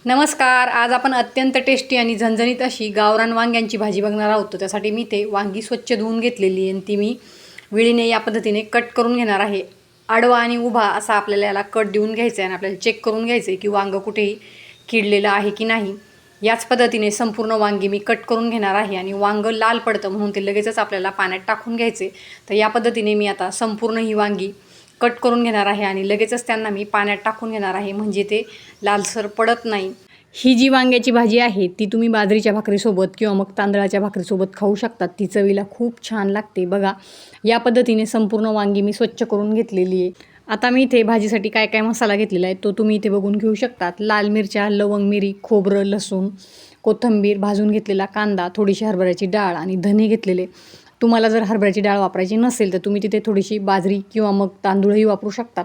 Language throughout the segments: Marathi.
नमस्कार. आज आपण अत्यंत टेस्टी आणि झणझणीत अशी गावरान वांग्यांची भाजी बघणार आहोत. त्यासाठी मी ते वांगी स्वच्छ धुवून घेतलेली आहे आणि ती मी विळीने या पद्धतीने कट करून घेणार आहे. आडवा आणि उभा असा आपल्याला याला कट देऊन घ्यायचा आहे आणि आपल्याला चेक करून घ्यायचं आहे की वांगं कुठेही किडलेलं आहे की नाही. याच पद्धतीने संपूर्ण वांगी मी कट करून घेणार आहे आणि वांगं लाल पडतं म्हणून ते लगेचच आपल्याला पाण्यात टाकून घ्यायचे. तर या पद्धतीने मी आता संपूर्ण ही वांगी कट करून घेणार आहे आणि लगेचच त्यांना मी पाण्यात टाकून घेणार आहे, म्हणजे ते लालसर पडत नाही. ही जी वांग्याची भाजी आहे ती तुम्ही बाजरीच्या भाकरीसोबत किंवा मग तांदळाच्या भाकरीसोबत खाऊ शकतात. ती चवीला खूप छान लागते. बघा, या पद्धतीने संपूर्ण वांगी मी स्वच्छ करून घेतलेली आहे. आता मी इथे भाजीसाठी काय काय मसाला घेतलेला आहे तो तुम्ही इथे बघून घेऊ शकतात. लाल मिरच्या, लवंग, मिरी, खोबरं, लसूण, कोथिंबीर, भाजून घेतलेला कांदा, थोडीशी हरभऱ्याची डाळ आणि धने घेतलेले. तुम्हाला जर हरभऱ्याची डाळ वापरायची नसेल तर तुम्ही तिथे थोडीशी बाजरी किंवा मग तांदूळही वापरू शकतात.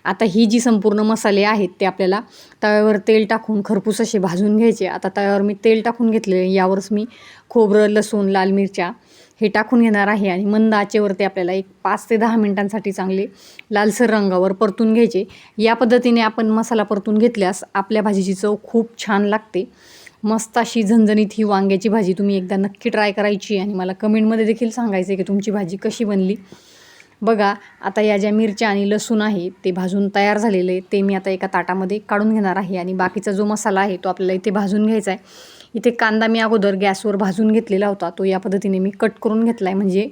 आता ही जी संपूर्ण मसाले आहेत ते आपल्याला तव्यावर तेल टाकून खरपूस असे भाजून घ्यायचे. आता तव्यावर मी तेल टाकून घेतलेले. यावरच मी खोबरं, लसूण, लाल मिरच्या हे टाकून घेणार आहे आणि मंद आचेवरती आपल्याला एक 5 ते 10 मिनिटांसाठी चांगले लालसर रंगावर परतून घ्यायचे. या पद्धतीने आपण मसाला परतून घेतल्यास आपल्या भाजीची चव खूप छान लागते. मस्त अशी झणझणीत ही वांग्याची भाजी तुम्ही एकदा नक्की ट्राय करायची आणि मला कमेंटमध्ये देखील सांगायचं आहे की तुमची भाजी कशी बनली. बघा, आता या ज्या मिरच्या आणि लसूण आहे ते भाजून तयार झालेले ते मी आता एका ताटामध्ये काढून घेणार आहे आणि बाकीचा जो मसाला आहे तो आपल्याला इथे भाजून घ्यायचा आहे. इथे कांदा मी अगोदर गॅसवर भाजून घेतलेला होता, तो या पद्धतीने मी कट करून घेतला आहे म्हणजे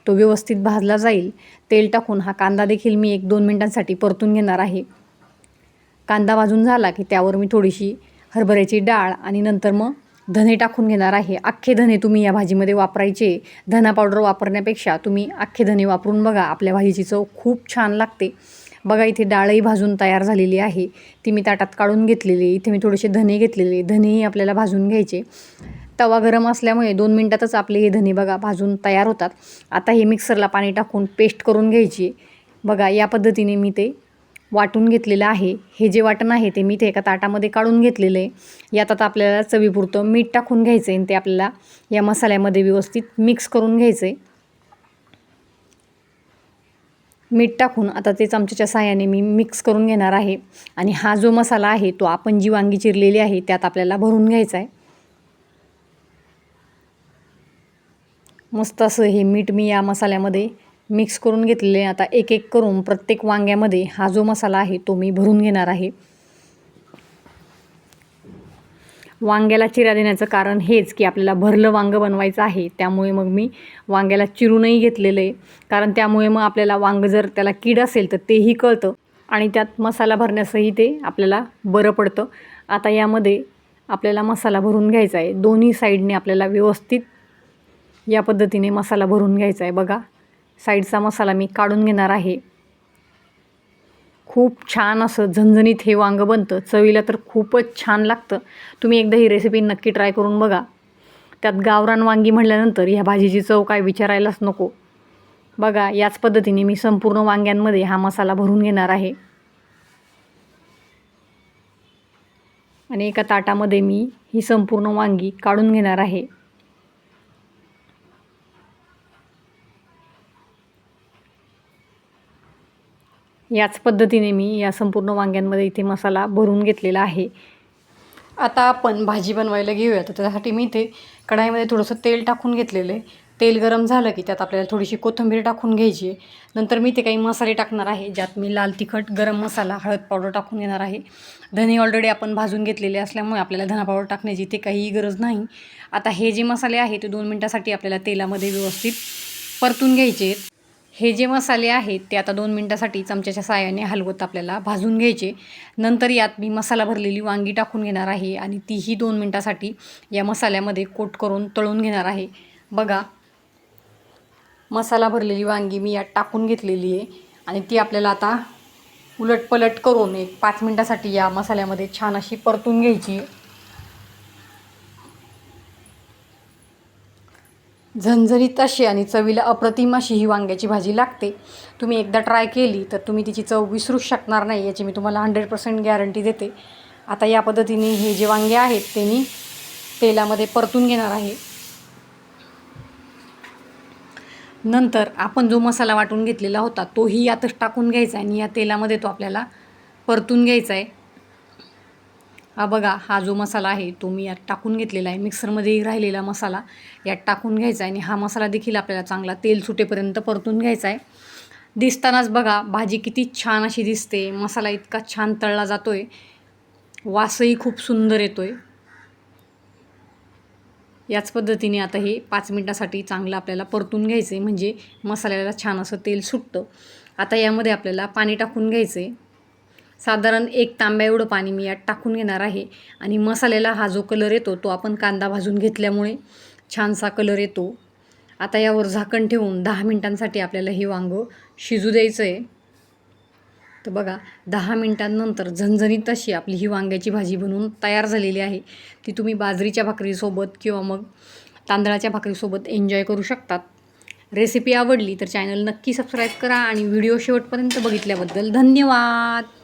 तो व्यवस्थित भाजला जाईल. तेल टाकून हा कांदा देखील मी 1-2 मिनिटांसाठी परतून घेणार आहे. कांदा भाजून झाला की त्यावर मी थोडीशी हरभऱ्याची डाळ आणि नंतर मग धने टाकून घेणार आहे. अख्खे धने तुम्ही या भाजीमध्ये वापरायचे. धना पावडर वापरण्यापेक्षा तुम्ही अख्खे धने वापरून बघा, आपल्या भाजीची चव खूप छान लागते. बघा, इथे डाळही भाजून तयार झालेली आहे, ती मी ताटात काढून घेतलेली. इथे मी थोडेसे धने घेतलेले, धनेही आपल्याला भाजून घ्यायचे. तवा गरम असल्यामुळे 2 मिनिटातच आपले हे धने बघा भाजून तयार होतात. आता हे मिक्सरला पाणी टाकून पेस्ट करून घ्यायची. बघा, या पद्धतीने मी ते वाटून घेतलेलं आहे. हे जे वाटण आहे ते मी ते एका ताटामध्ये काढून घेतलेलं आहे. यात आता आपल्याला चवीपुरतं मीठ टाकून घ्यायचं आहे आणि ते आपल्याला या मसाल्यामध्ये व्यवस्थित मिक्स करून घ्यायचं आहे. मीठ टाकून आता ते चमच्याच्या साहाय्याने मी मिक्स करून घेणार आहे आणि हा जो मसाला आहे तो आपण जी वांगी चिरलेली आहे त्यात आपल्याला भरून घ्यायचा आहे. मस्त असं हे मीठ मी या मसाल्यामध्ये मिक्स करून घेतलेले. आता एक एक करून प्रत्येक वांग्यामध्ये हा जो मसाला आहे तो मी भरून घेणार आहे. वांग्याला चिरा देण्याचं कारण हेच की आपल्याला भरलं वांगं बनवायचं आहे, त्यामुळे मग मी वांग्याला चिरूनही घेतलेलं आहे. कारण त्यामुळे मग आपल्याला वांगं जर त्याला कीड असेल तर तेही कळतं आणि त्यात मसाला भरण्यासही ते आपल्याला बरं पडतं. आता यामध्ये आपल्याला मसाला भरून घ्यायचा आहे. दोन्ही साईडने आपल्याला व्यवस्थित या पद्धतीने मसाला भरून घ्यायचा आहे. बघा, साईडचा मसाला मी काढून घेणार आहे. खूप छान असं झणझणीत हे वांगं बनतं. चवीला तर खूपच छान लागतं. तुम्ही एकदा ही रेसिपी नक्की ट्राय करून बघा. त्यात गावरान वांगी म्हटल्यानंतर ह्या भाजीची चव काय विचारायलाच नको. बघा, याच पद्धतीने मी संपूर्ण वांग्यांमध्ये हा मसाला भरून घेणार आहे आणि एका ताटामध्ये मी ही संपूर्ण वांगी काढून घेणार आहे. याच पद्धतीने मी या संपूर्ण वांग्यांमध्ये इथे मसाला भरून घेतलेला आहे. आता आपण भाजी बनवायला घेऊया. तर त्यासाठी मी इथे कढाईमध्ये थोडंसं तेल टाकून घेतलेलं आहे. तेल गरम झालं की त्यात आपल्याला थोडीशी कोथिंबीर टाकून घ्यायची आहे. नंतर मी इथे काही मसाले टाकणार आहे, ज्यात मी लाल तिखट, गरम मसाला, हळद पावडर टाकून घेणार आहे. धने ऑलरेडी आपण भाजून घेतलेले असल्यामुळे आपल्याला धना पावडर टाकण्याची इथे काहीही गरज नाही. आता हे जे मसाले आहेत ते 2 मिनिटासाठी आपल्याला तेलामध्ये व्यवस्थित परतून घ्यायचे आहेत. हे जे मसाले आहेत ते आता 2 मिनिटासाठी चमच्याच्या साहाय्याने हलवत आपल्याला भाजून घ्यायचे. नंतर यात मी मसाला भरलेली वांगी टाकून घेणार आहे आणि तीही 2 मिनिटासाठी या मसाल्यामध्ये कोट करून तळून घेणार आहे. बघा, मसाला भरलेली वांगी मी यात टाकून घेतलेली आहे आणि ती आपल्याला आता उलटपलट करून एक 5 मिनिटासाठी या मसाल्यामध्ये छान अशी परतून घ्यायची. झणझणीत अशी आणि चवीला अप्रतिम अशी ही वांग्याची भाजी लागते. तुम्ही एकदा ट्राय केली तर तुम्ही तिची चव विसरूच शकणार नाही, याची मी तुम्हाला 100% गॅरंटी देते. आता या पद्धतीने हे जे वांगे आहेत ते मी तेलामध्ये परतून घेणार आहे. नंतर आपण जो मसाला वाटून घेतलेला होता तोही यातच टाकून घ्यायचा आणि या तेलामध्ये तो आपल्याला परतून घ्यायचा आहे. हा बघा, हा जो मसाला आहे तो मी यात टाकून घेतलेला आहे. मिक्सरमध्ये राहिलेला मसाला यात टाकून घ्यायचा आहे आणि हा मसाला देखील आपल्याला चांगला तेल सुटेपर्यंत परतून घ्यायचा आहे. दिसतानाच बघा भाजी किती छान अशी दिसते. मसाला इतका छान तळला जातो आहे. वासही खूप सुंदर येतो आहे. याच पद्धतीने आता हे 5 मिनटासाठी चांगलं आपल्याला परतून घ्यायचं आहे, म्हणजे मसाल्याला छान असं तेल सुटतं. आता यामध्ये आपल्याला पाणी टाकून घ्यायचं आहे. साधारण 1 तांब्या एवढं पाणी मी यात टाकून घेणार आहे. आणि मसाल्याला हा जो कलर येतो तो आपण कांदा भाजून घेतल्यामुळे छानसा कलर येतो. आता यावर झाकण ठेवून 10 मिनिटांसाठी आपल्याला हे वांगं शिजू द्यायचं आहे. तर बघा 10 मिनिटांनंतर झणझणीत अशी आपली ही वांग्याची भाजी बनवून तयार झालेली आहे. ती तुम्ही बाजरीच्या भाकरीसोबत किंवा मग तांदळाच्या भाकरीसोबत एन्जॉय करू शकतात. रेसिपी आवडली तर चॅनल नक्की सबस्क्राईब करा आणि व्हिडिओ शेवटपर्यंत बघितल्याबद्दल धन्यवाद.